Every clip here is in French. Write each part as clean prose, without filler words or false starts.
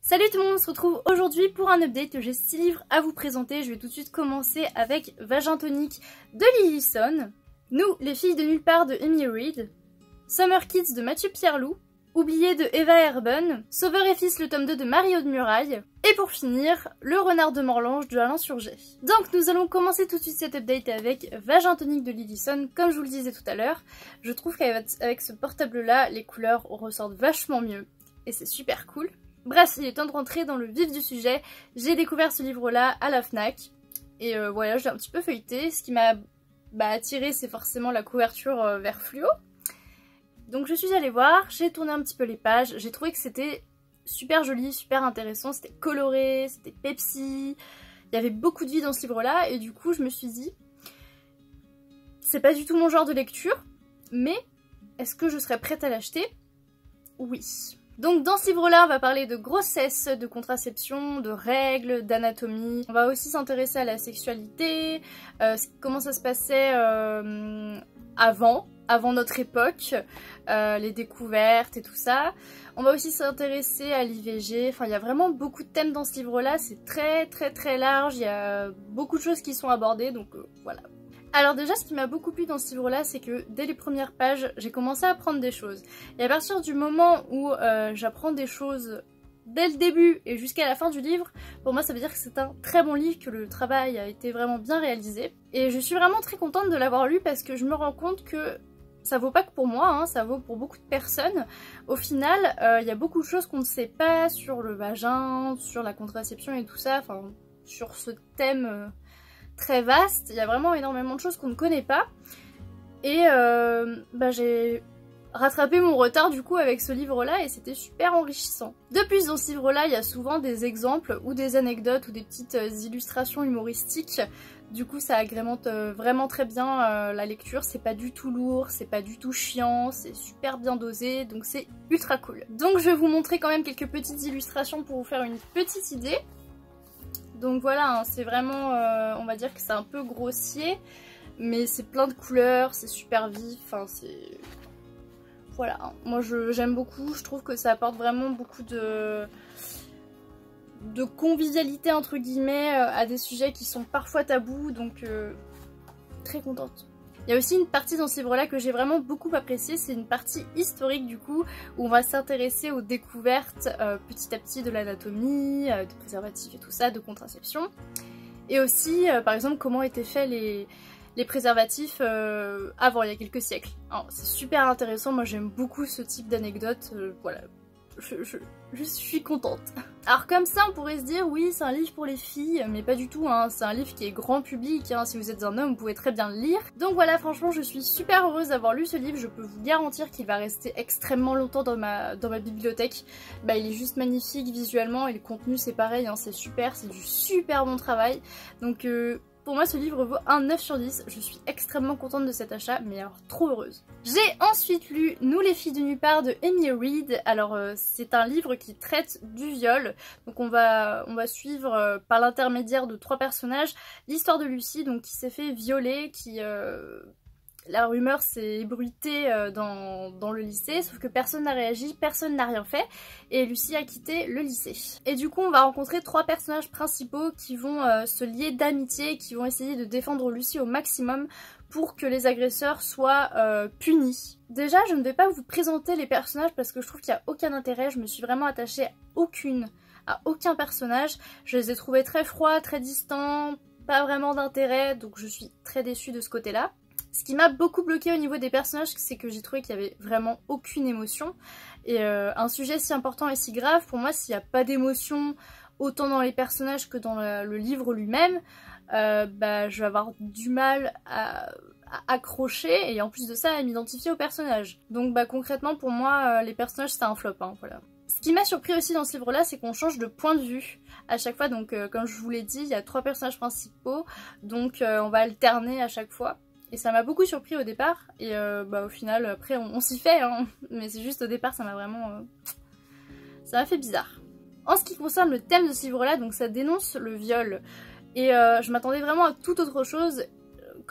Salut tout le monde, on se retrouve aujourd'hui pour un update. J'ai 6 livres à vous présenter. Je vais tout de suite commencer avec Vagin tonique de Lillison, Nous, les filles de nulle part de Amy Reed, Summer Kids de Mathieu Pierre-Loup, Oublié de Eva Herben, Sauveur et Fils le tome 2 de Marie-Aude Muraille, et pour finir, Le Renard de Morlange de Alain Surget. Donc nous allons commencer tout de suite cet update avec Vagin tonique de Lillison. Comme je vous le disais tout à l'heure, je trouve qu'avec ce portable-là, les couleurs ressortent vachement mieux, et c'est super cool. Bref, il est temps de rentrer dans le vif du sujet. J'ai découvert ce livre-là à la FNAC, et voilà, je l'ai un petit peu feuilleté. Ce qui m'a attiré, c'est forcément la couverture vert fluo. Donc je suis allée voir, j'ai tourné un petit peu les pages, j'ai trouvé que c'était super joli, super intéressant, c'était coloré, c'était Pepsi, il y avait beaucoup de vie dans ce livre-là, et du coup je me suis dit, c'est pas du tout mon genre de lecture, mais est-ce que je serais prête à l'acheter? Oui. Donc dans ce livre-là, on va parler de grossesse, de contraception, de règles, d'anatomie. On va aussi s'intéresser à la sexualité, comment ça se passait avant notre époque, les découvertes et tout ça. On va aussi s'intéresser à l'IVG. Enfin, il y a vraiment beaucoup de thèmes dans ce livre-là. C'est très large. Il y a beaucoup de choses qui sont abordées, donc voilà. Alors déjà, ce qui m'a beaucoup plu dans ce livre-là, c'est que dès les premières pages, j'ai commencé à apprendre des choses. Et à partir du moment où j'apprends des choses dès le début et jusqu'à la fin du livre, pour moi ça veut dire que c'est un très bon livre, que le travail a été vraiment bien réalisé. Et je suis vraiment très contente de l'avoir lu parce que je me rends compte que ça vaut pas que pour moi, hein, ça vaut pour beaucoup de personnes. Au final, il y a beaucoup de choses qu'on ne sait pas sur le vagin, sur la contraception et tout ça, enfin sur ce thème très vaste. Il y a vraiment énormément de choses qu'on ne connaît pas. Et j'ai rattrapé mon retard du coup avec ce livre-là et c'était super enrichissant. De plus, dans ce livre-là, il y a souvent des exemples ou des anecdotes ou des petites illustrations humoristiques. Du coup, ça agrémente vraiment très bien la lecture. C'est pas du tout lourd, c'est pas du tout chiant, c'est super bien dosé, donc c'est ultra cool. Donc je vais vous montrer quand même quelques petites illustrations pour vous faire une petite idée. Donc voilà, hein, c'est vraiment, on va dire que c'est un peu grossier, mais c'est plein de couleurs, c'est super vif, enfin c'est... Voilà, hein. Moi j'aime beaucoup, je trouve que ça apporte vraiment beaucoup de convivialité entre guillemets à des sujets qui sont parfois tabous, donc très contente. Il y a aussi une partie dans ce livre-là que j'ai vraiment beaucoup appréciée, c'est une partie historique du coup, où on va s'intéresser aux découvertes petit à petit de l'anatomie, de préservatifs et tout ça, de contraception. Et aussi, par exemple, comment étaient faits les préservatifs avant, il y a quelques siècles. C'est super intéressant, moi j'aime beaucoup ce type d'anecdote, voilà. Je suis contente. Alors comme ça on pourrait se dire oui c'est un livre pour les filles, mais pas du tout, hein. C'est un livre qui est grand public, hein. Si vous êtes un homme vous pouvez très bien le lire. Donc voilà, franchement je suis super heureuse d'avoir lu ce livre, je peux vous garantir qu'il va rester extrêmement longtemps dans ma bibliothèque. Il est juste magnifique visuellement et le contenu c'est pareil, hein. C'est super, c'est du super bon travail. Donc pour moi ce livre vaut un 9 sur 10, je suis extrêmement contente de cet achat, mais alors trop heureuse. J'ai ensuite lu Nous les filles de nulle part de Amy Reed. Alors c'est un livre qui traite du viol, donc on va suivre par l'intermédiaire de 3 personnages l'histoire de Lucie, donc qui s'est fait violer, qui... La rumeur s'est ébruitée dans le lycée, sauf que personne n'a réagi, personne n'a rien fait, et Lucie a quitté le lycée. Et du coup on va rencontrer 3 personnages principaux qui vont se lier d'amitié, qui vont essayer de défendre Lucie au maximum pour que les agresseurs soient punis. Déjà je ne vais pas vous présenter les personnages parce que je trouve qu'il n'y a aucun intérêt, je me suis vraiment attachée à aucun personnage, je les ai trouvés très froids, très distants, pas vraiment d'intérêt, donc je suis très déçue de ce côté-là. Ce qui m'a beaucoup bloqué au niveau des personnages, c'est que j'ai trouvé qu'il n'y avait vraiment aucune émotion. Et un sujet si important et si grave, pour moi, s'il n'y a pas d'émotion, autant dans les personnages que dans le livre lui-même, je vais avoir du mal à accrocher et en plus de ça, à m'identifier aux personnages. Donc concrètement, pour moi, les personnages, c'est un flop, hein, voilà. Ce qui m'a surpris aussi dans ce livre-là, c'est qu'on change de point de vue à chaque fois. Donc comme je vous l'ai dit, il y a 3 personnages principaux, donc on va alterner à chaque fois. Et ça m'a beaucoup surpris au départ, et au final, après on s'y fait, hein. Mais c'est juste au départ, ça m'a vraiment... ça m'a fait bizarre. En ce qui concerne le thème de ce livre-là, donc ça dénonce le viol, et je m'attendais vraiment à toute autre chose.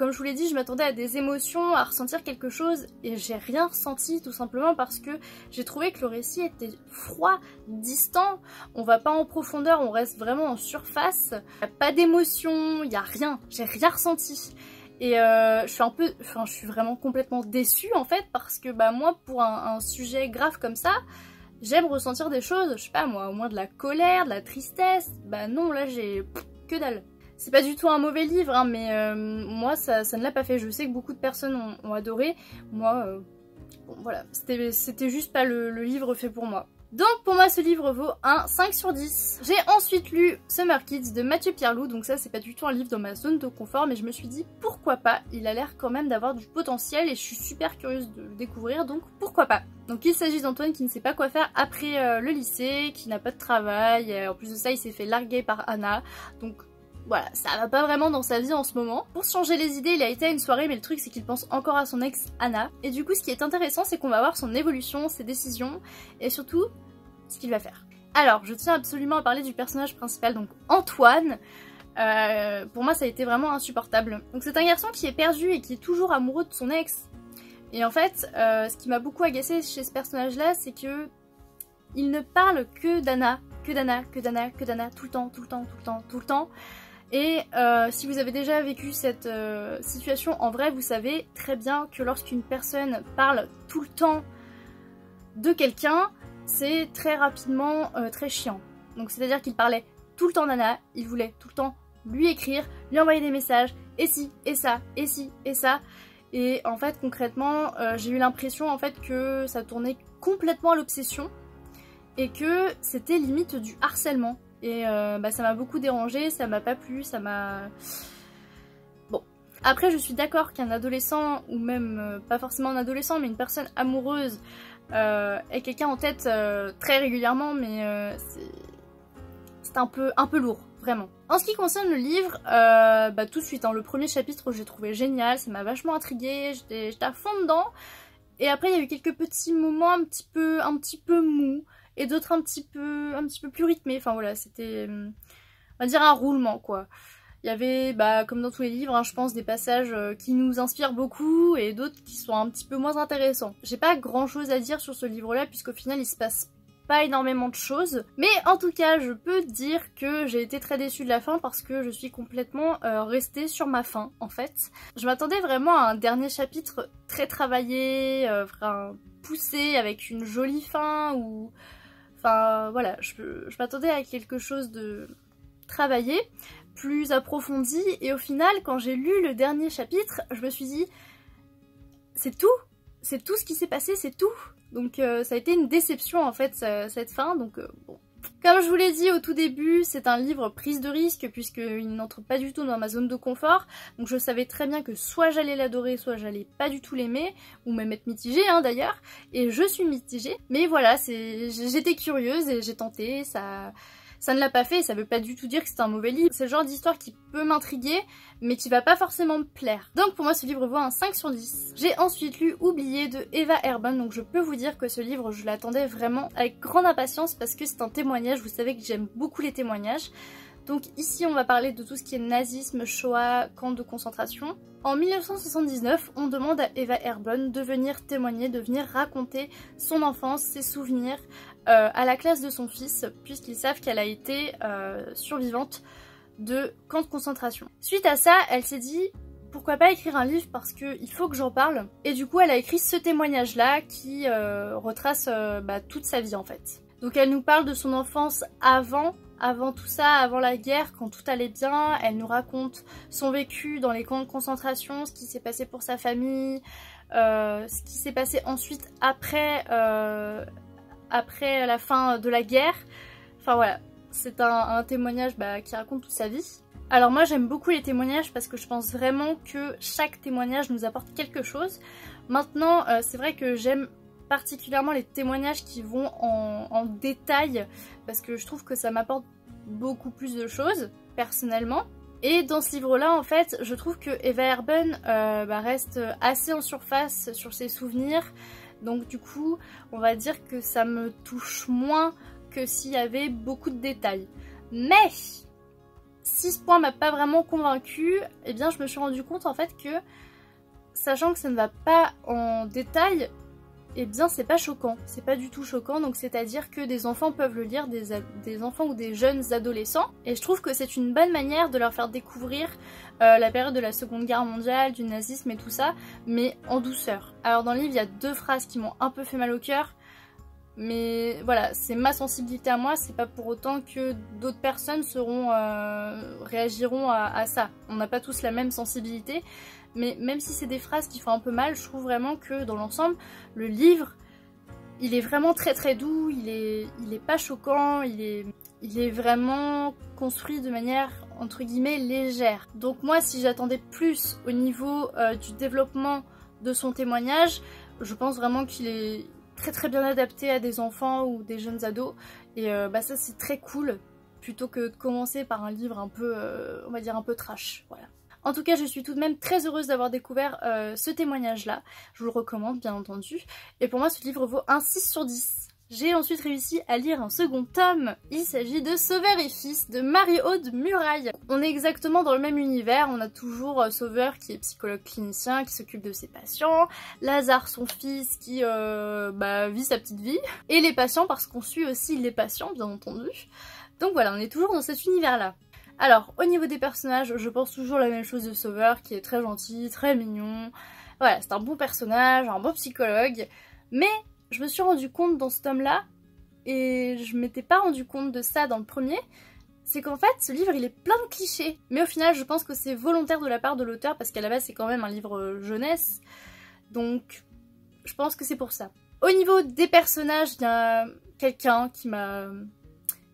comme je vous l'ai dit, je m'attendais à des émotions, à ressentir quelque chose, et j'ai rien ressenti, tout simplement parce que j'ai trouvé que le récit était froid, distant, on va pas en profondeur, on reste vraiment en surface, y a pas d'émotion, y a rien, j'ai rien ressenti. Et je suis vraiment complètement déçue en fait, parce que bah moi, pour un sujet grave comme ça, j'aime ressentir des choses, je sais pas moi, au moins de la colère, de la tristesse, bah non, là j'ai que dalle. C'est pas du tout un mauvais livre, hein, mais moi ça ne l'a pas fait. Je sais que beaucoup de personnes ont adoré. Moi, bon, voilà, c'était juste pas le livre fait pour moi. Donc pour moi ce livre vaut un 5 sur 10. J'ai ensuite lu Summer Kids de Mathieu Pierloux, donc ça c'est pas du tout un livre dans ma zone de confort, mais je me suis dit pourquoi pas, il a l'air quand même d'avoir du potentiel et je suis super curieuse de le découvrir, donc pourquoi pas. Donc il s'agit d'Antoine qui ne sait pas quoi faire après le lycée, qui n'a pas de travail, et en plus de ça il s'est fait larguer par Anna, donc voilà, ça va pas vraiment dans sa vie en ce moment. Pour se changer les idées, il a été à une soirée, mais le truc c'est qu'il pense encore à son ex Anna. Et du coup, ce qui est intéressant, c'est qu'on va voir son évolution, ses décisions, et surtout, ce qu'il va faire. Alors, je tiens absolument à parler du personnage principal, donc Antoine. Pour moi, ça a été vraiment insupportable. Donc c'est un garçon qui est perdu et qui est toujours amoureux de son ex. Et en fait, ce qui m'a beaucoup agacé chez ce personnage-là, c'est que il ne parle que d'Anna, que d'Anna, que d'Anna, que d'Anna, tout le temps, tout le temps, tout le temps, tout le temps. Et si vous avez déjà vécu cette situation en vrai, vous savez très bien que lorsqu'une personne parle tout le temps de quelqu'un, c'est très rapidement très chiant. Donc c'est-à-dire qu'il parlait tout le temps d'Anna, il voulait tout le temps lui écrire, lui envoyer des messages, et si, et ça, et si, et ça. Et en fait concrètement, j'ai eu l'impression en fait que ça tournait complètement à l'obsession et que c'était limite du harcèlement. Et bah, ça m'a beaucoup dérangée, ça m'a pas plu, ça m'a... Bon. Après, je suis d'accord qu'un adolescent, ou même pas forcément un adolescent, mais une personne amoureuse ait quelqu'un en tête très régulièrement, mais c'est un peu lourd, vraiment. En ce qui concerne le livre, bah, tout de suite, hein, le premier chapitre, j'ai trouvé génial, ça m'a vachement intriguée, j'étais à fond dedans. Et après, il y a eu quelques petits moments un petit peu mous. Et d'autres un petit peu plus rythmés, enfin voilà, c'était, on va dire, un roulement quoi. Il y avait, bah, comme dans tous les livres, hein, je pense, des passages qui nous inspirent beaucoup et d'autres qui sont un petit peu moins intéressants. J'ai pas grand chose à dire sur ce livre-là, puisqu'au final il se passe pas énormément de choses. Mais en tout cas, je peux dire que j'ai été très déçue de la fin parce que je suis complètement restée sur ma faim, en fait. Je m'attendais vraiment à un dernier chapitre très travaillé, poussé, avec une jolie fin, ou... Enfin voilà, je m'attendais à quelque chose de travaillé, plus approfondi, et au final, quand j'ai lu le dernier chapitre, je me suis dit, c'est tout ce qui s'est passé, c'est tout. Donc ça a été une déception en fait, cette fin, donc bon. Comme je vous l'ai dit au tout début, c'est un livre prise de risque puisqu'il n'entre pas du tout dans ma zone de confort. Donc je savais très bien que soit j'allais l'adorer, soit j'allais pas du tout l'aimer, ou même être mitigée hein, d'ailleurs. Et je suis mitigée. Mais voilà, j'étais curieuse et j'ai tenté, ça ne l'a pas fait, et ça veut pas du tout dire que c'est un mauvais livre. C'est le genre d'histoire qui peut m'intriguer, mais qui va pas forcément me plaire. Donc pour moi ce livre vaut un 5 sur 10. J'ai ensuite lu Oublié de Eva Erbun, donc je peux vous dire que ce livre je l'attendais vraiment avec grande impatience parce que c'est un témoignage, vous savez que j'aime beaucoup les témoignages. Donc ici on va parler de tout ce qui est nazisme, Shoah, camp de concentration. En 1979, on demande à Eva Erbun de venir témoigner, de venir raconter son enfance, ses souvenirs à la classe de son fils, puisqu'ils savent qu'elle a été survivante de camp de concentration. Suite à ça, elle s'est dit pourquoi pas écrire un livre parce qu'il faut que j'en parle. Et du coup, elle a écrit ce témoignage-là qui retrace toute sa vie en fait. Donc elle nous parle de son enfance avant tout ça, avant la guerre, quand tout allait bien. Elle nous raconte son vécu dans les camps de concentration, ce qui s'est passé pour sa famille, ce qui s'est passé ensuite après la fin de la guerre. Enfin voilà, c'est un témoignage qui raconte toute sa vie. Alors moi j'aime beaucoup les témoignages parce que je pense vraiment que chaque témoignage nous apporte quelque chose. Maintenant c'est vrai que j'aime particulièrement les témoignages qui vont en détail parce que je trouve que ça m'apporte beaucoup plus de choses personnellement. Et dans ce livre-là, en fait, je trouve que Eva Erbun reste assez en surface sur ses souvenirs. Donc du coup, on va dire que ça me touche moins que s'il y avait beaucoup de détails. Mais si ce point m'a pas vraiment convaincue, eh bien je me suis rendu compte en fait que, sachant que ça ne va pas en détail, eh bien c'est pas choquant, c'est pas du tout choquant, donc c'est-à-dire que des enfants peuvent le lire, des enfants ou des jeunes adolescents, et je trouve que c'est une bonne manière de leur faire découvrir la période de la Seconde Guerre mondiale, du nazisme et tout ça, mais en douceur. Alors dans le livre il y a 2 phrases qui m'ont un peu fait mal au cœur, mais voilà, c'est ma sensibilité à moi, c'est pas pour autant que d'autres personnes réagiront à ça. On n'a pas tous la même sensibilité, mais même si c'est des phrases qui font un peu mal, je trouve vraiment que dans l'ensemble, le livre, il est vraiment très très doux, il est pas choquant, il est vraiment construit de manière entre guillemets légère. Donc moi, si j'attendais plus au niveau du développement de son témoignage, je pense vraiment qu'il est très très bien adapté à des enfants ou des jeunes ados, et ça c'est très cool, plutôt que de commencer par un livre un peu, on va dire un peu trash, voilà. En tout cas, je suis tout de même très heureuse d'avoir découvert ce témoignage-là. Je vous le recommande, bien entendu. Et pour moi, ce livre vaut un 6 sur 10. J'ai ensuite réussi à lire un second tome. Il s'agit de Sauveur et Fils de Marie-Aude Muraille. On est exactement dans le même univers. On a toujours Sauveur qui est psychologue clinicien, qui s'occupe de ses patients. Lazare, son fils, qui vit sa petite vie. Et les patients, parce qu'on suit aussi les patients, bien entendu. Donc voilà, on est toujours dans cet univers-là. Alors, au niveau des personnages, je pense toujours la même chose de Sauveur, qui est très gentil, très mignon. Voilà, c'est un bon personnage, un bon psychologue. Mais je me suis rendu compte dans ce tome-là, et je m'étais pas rendu compte de ça dans le premier, c'est qu'en fait, ce livre, il est plein de clichés. Mais au final, je pense que c'est volontaire de la part de l'auteur, parce qu'à la base, c'est quand même un livre jeunesse. Donc, je pense que c'est pour ça. Au niveau des personnages, il y a quelqu'un qui m'a...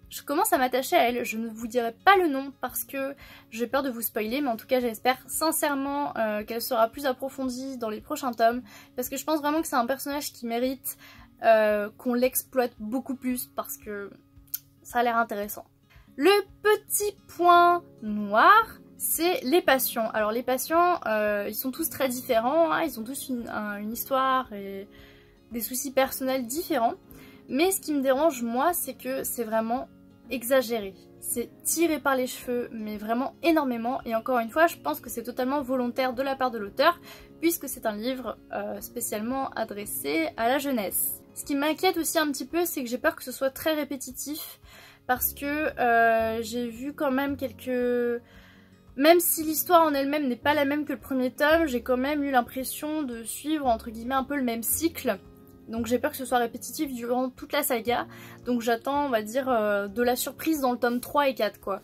Je commence à m'attacher à elle, je ne vous dirai pas le nom parce que j'ai peur de vous spoiler, mais en tout cas j'espère sincèrement qu'elle sera plus approfondie dans les prochains tomes, parce que je pense vraiment que c'est un personnage qui mérite qu'on l'exploite beaucoup plus, parce que ça a l'air intéressant. Le petit point noir, c'est les patients. Alors les patients, ils sont tous très différents, hein, ils ont tous une histoire et des soucis personnels différents, mais ce qui me dérange moi, c'est que c'est vraiment exagéré. C'est tiré par les cheveux, mais vraiment énormément, et encore une fois, je pense que c'est totalement volontaire de la part de l'auteur, puisque c'est un livre spécialement adressé à la jeunesse. Ce qui m'inquiète aussi un petit peu, c'est que j'ai peur que ce soit très répétitif, parce que j'ai vu quand même quelques... Même si l'histoire en elle-même n'est pas la même que le premier tome, j'ai quand même eu l'impression de suivre entre guillemets un peu le même cycle. Donc j'ai peur que ce soit répétitif durant toute la saga. Donc j'attends, on va dire, de la surprise dans le tome 3 et 4, quoi.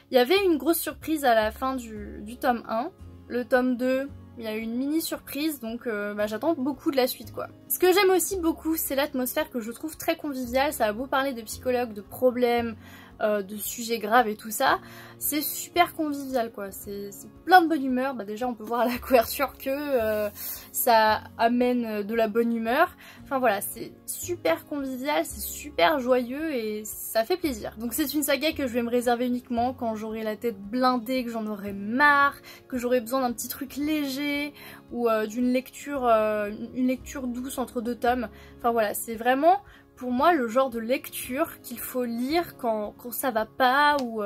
Il y avait une grosse surprise à la fin du tome 1. Le tome 2, il y a eu une mini surprise, donc j'attends beaucoup de la suite, quoi. Ce que j'aime aussi beaucoup, c'est l'atmosphère que je trouve très conviviale. Ça a beau parler de psychologues, de problèmes, de sujets graves et tout ça, c'est super convivial, quoi. C'est plein de bonne humeur. Déjà on peut voir à la couverture que ça amène de la bonne humeur. Enfin voilà, c'est super convivial, c'est super joyeux et ça fait plaisir. Donc c'est une saga que je vais me réserver uniquement quand j'aurai la tête blindée, que j'en aurai marre, que j'aurai besoin d'un petit truc léger ou d'une lecture, une lecture douce entre 2 tomes. Enfin voilà, c'est vraiment pour moi le genre de lecture qu'il faut lire quand ça va pas, ou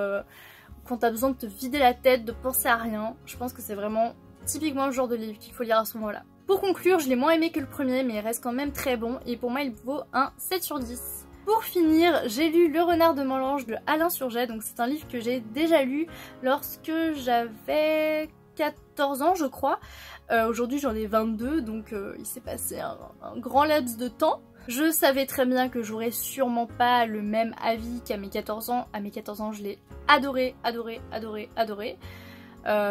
quand t'as besoin de te vider la tête, de penser à rien. Je pense que c'est vraiment typiquement le genre de livre qu'il faut lire à ce moment-là. Pour conclure, je l'ai moins aimé que le premier, mais il reste quand même très bon, et pour moi il vaut un 7 sur 10. Pour finir, j'ai lu Le Renard de Montlange de Alain Surget, donc c'est un livre que j'ai déjà lu lorsque j'avais 14 ans, je crois. Aujourd'hui j'en ai 22, donc il s'est passé un grand laps de temps. Je savais très bien que j'aurais sûrement pas le même avis qu'à mes 14 ans. À mes 14 ans, je l'ai adoré, adoré, adoré, adoré.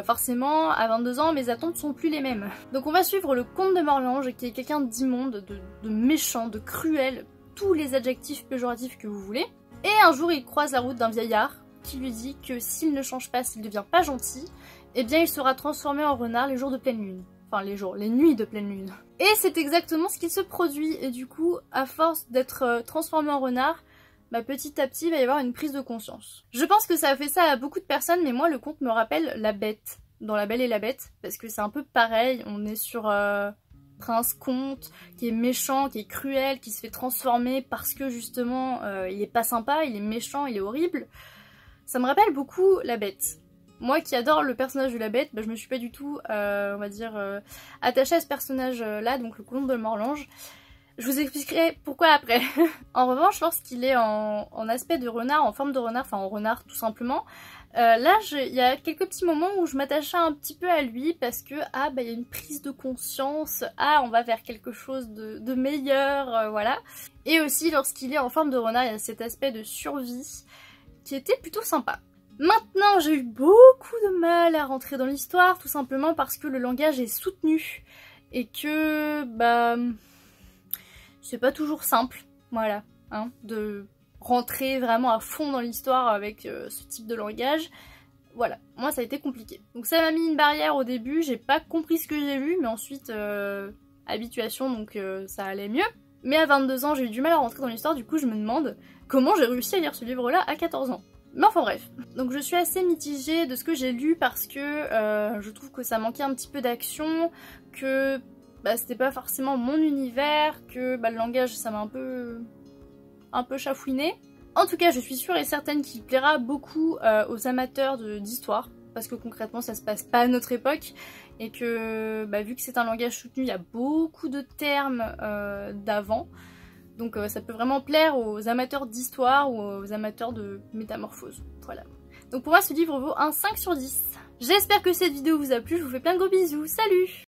Forcément, à 22 ans, mes attentes sont plus les mêmes. Donc on va suivre le comte de Morlange, qui est quelqu'un d'immonde, de méchant, de cruel, tous les adjectifs péjoratifs que vous voulez. Et un jour, il croise la route d'un vieillard qui lui dit que s'il ne change pas, s'il ne devient pas gentil, eh bien il sera transformé en renard les jours de pleine lune. Enfin les nuits de pleine lune. Et c'est exactement ce qui se produit, et du coup, à force d'être transformé en renard, petit à petit il va y avoir une prise de conscience. Je pense que ça a fait ça à beaucoup de personnes, mais moi le conte me rappelle La Bête, dans La Belle et la Bête, parce que c'est un peu pareil, on est sur Prince Comte, qui est méchant, qui est cruel, qui se fait transformer parce que justement il est pas sympa, il est méchant, il est horrible. Ça me rappelle beaucoup La Bête. Moi qui adore le personnage de La Bête, bah, je me suis pas du tout, on va dire, attachée à ce personnage-là, donc le Colombe de Morlange. Je vous expliquerai pourquoi après. En revanche, lorsqu'il est en aspect de renard, en forme de renard, enfin en renard tout simplement, là il y a quelques petits moments où je m'attachais un petit peu à lui parce que ah bah il y a une prise de conscience, ah on va vers quelque chose de meilleur, voilà. Et aussi lorsqu'il est en forme de renard, il y a cet aspect de survie qui était plutôt sympa. Maintenant j'ai eu beaucoup de mal à rentrer dans l'histoire, tout simplement parce que le langage est soutenu et que bah c'est pas toujours simple, voilà, hein, de rentrer vraiment à fond dans l'histoire avec ce type de langage. Voilà, moi ça a été compliqué. Donc ça m'a mis une barrière au début, j'ai pas compris ce que j'ai vu, mais ensuite habituation, donc ça allait mieux. Mais à 22 ans j'ai eu du mal à rentrer dans l'histoire, du coup je me demande comment j'ai réussi à lire ce livre-là à 14 ans. Mais enfin bref, donc je suis assez mitigée de ce que j'ai lu parce que je trouve que ça manquait un petit peu d'action, que bah, c'était pas forcément mon univers, que bah, le langage ça m'a un peu chafouiné. En tout cas je suis sûre et certaine qu'il plaira beaucoup aux amateurs d'histoire, parce que concrètement ça se passe pas à notre époque, et que bah, vu que c'est un langage soutenu, il y a beaucoup de termes d'avant. Donc ça peut vraiment plaire aux amateurs d'histoire ou aux amateurs de métamorphose. Voilà. Donc pour moi ce livre vaut un 5 sur 10. J'espère que cette vidéo vous a plu, je vous fais plein de gros bisous, salut!